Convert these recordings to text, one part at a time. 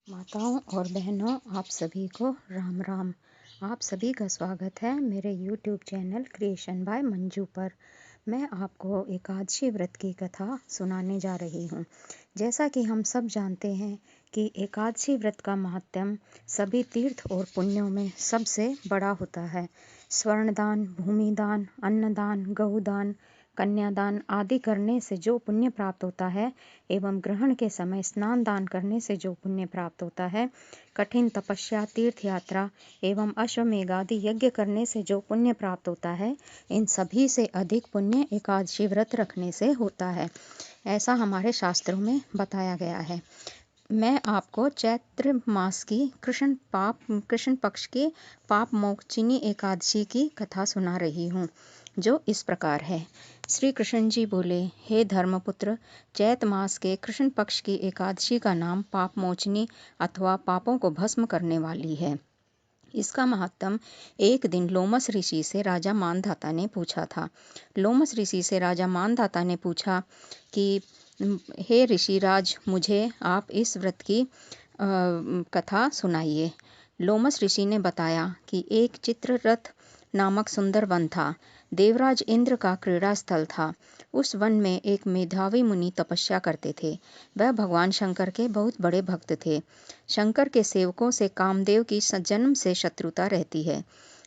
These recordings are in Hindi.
माताओं और बहनों, आप सभी को राम राम। आप सभी का स्वागत है मेरे YouTube channel creation bye Manju पर। मैं आपको एकादशी व्रत की कथा सुनाने जा रही हूँ। जैसा कि हम सब जानते हैं कि एकादशी व्रत का महात्म्य सभी तीर्थ और पुण्यों में सबसे बड़ा होता है। स्वर्णदान, भूमिदान, अन्नदान, गौदान, कन्यादान आदि करने से जो पुण्य प्राप्त होता है एवं ग्रहण के समय स्नान दान करने से जो पुण्य प्राप्त होता है, कठिन तपस्या, तीर्थ यात्रा एवं अश्वमेध आदि यज्ञ करने से जो पुण्य प्राप्त होता है, इन सभी से अधिक पुण्य एकादशी व्रत रखने से होता है। ऐसा हमारे शास्त्रों में बताया गया है। मैं आपको चैत्र मास की कृष्ण पक्ष की पाप मोचनी एकादशी की कथा सुना रही हूँ, जो इस प्रकार है। श्री कृष्ण जी बोले, हे धर्मपुत्र, चैत मास के कृष्ण पक्ष की एकादशी का नाम पाप मोचनी अथवा पापों को भस्म करने वाली है। इसका महात्म एक दिन लोमस ऋषि से राजा मानधाता ने पूछा था। लोमस ऋषि से राजा मानधाता ने पूछा कि हे ऋषिराज, मुझे आप इस व्रत की कथा सुनाइए। लोमस ऋषि ने बताया कि एक चित्ररथ नामक सुंदर वन था। देवराज इंद्र का क्रीड़ा स्थल था। उस वन में एक मेधावी मुनि तपस्या करते थे। वह भगवान शंकर के बहुत बड़े भक्त थे। शंकर के सेवकों से कामदेव की जन्म से शत्रुता रहती है।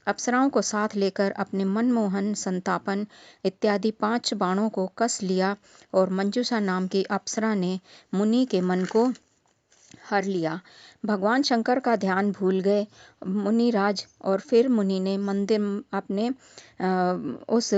अप्सराओं को साथ लेकर अपने मनमोहन, संतापन इत्यादि 5 बाणों को कस लिया और मंजूषा नाम की अप्सरा ने मुनि के मन को हर लिया। भगवान शंकर का ध्यान भूल गए मुनिराज, और फिर मुनि ने मंदिर अपने उस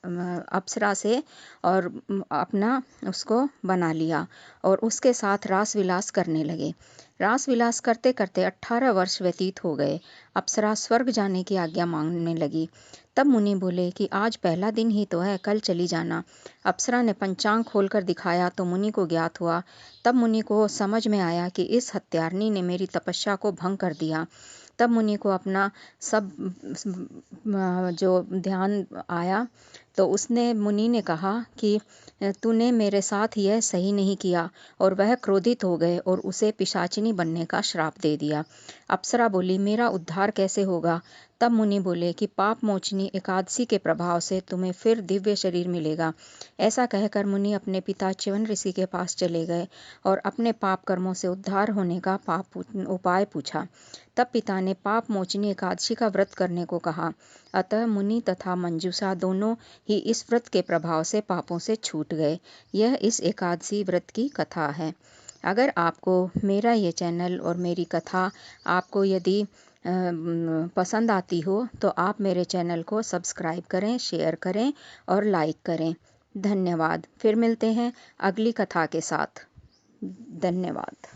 अप्सरा से और अपना उसको बना लिया और उसके साथ रास विलास करने लगे। रास विलास करते करते 18 वर्ष व्यतीत हो गए। अप्सरा स्वर्ग जाने की आज्ञा मांगने लगी। तब मुनि बोले कि आज पहला दिन ही तो है, कल चली जाना। अप्सरा ने पंचांग खोलकर दिखाया तो मुनि को ज्ञात हुआ। तब मुनि को समझ में आया कि इस हत्यारनी ने मेरी तपस्या को भंग कर दिया। तब मुनि को अपना सब जो ध्यान आया तो उसने मुनि ने कहा कि तूने मेरे साथ यह सही नहीं किया, और वह क्रोधित हो गए और उसे पिशाचिनी बनने का श्राप दे दिया। अप्सरा बोली, मेरा उद्धार कैसे होगा? तब मुनि बोले कि पाप मोचनी एकादशी के प्रभाव से तुम्हें फिर दिव्य शरीर मिलेगा। ऐसा कहकर मुनि अपने पिता च्यवन ऋषि के पास चले गए और अपने पाप कर्मों से उद्धार होने का उपाय पूछा। तब पिता ने पाप मोचनी एकादशी का व्रत करने को कहा। अतः मुनि तथा मंजूषा दोनों ही इस व्रत के प्रभाव से पापों से छूट गए। यह इस एकादशी व्रत की कथा है। अगर आपको मेरा ये चैनल और मेरी कथा आपको यदि पसंद आती हो तो आप मेरे चैनल को सब्सक्राइब करें, शेयर करें और लाइक करें। धन्यवाद। फिर मिलते हैं अगली कथा के साथ। धन्यवाद।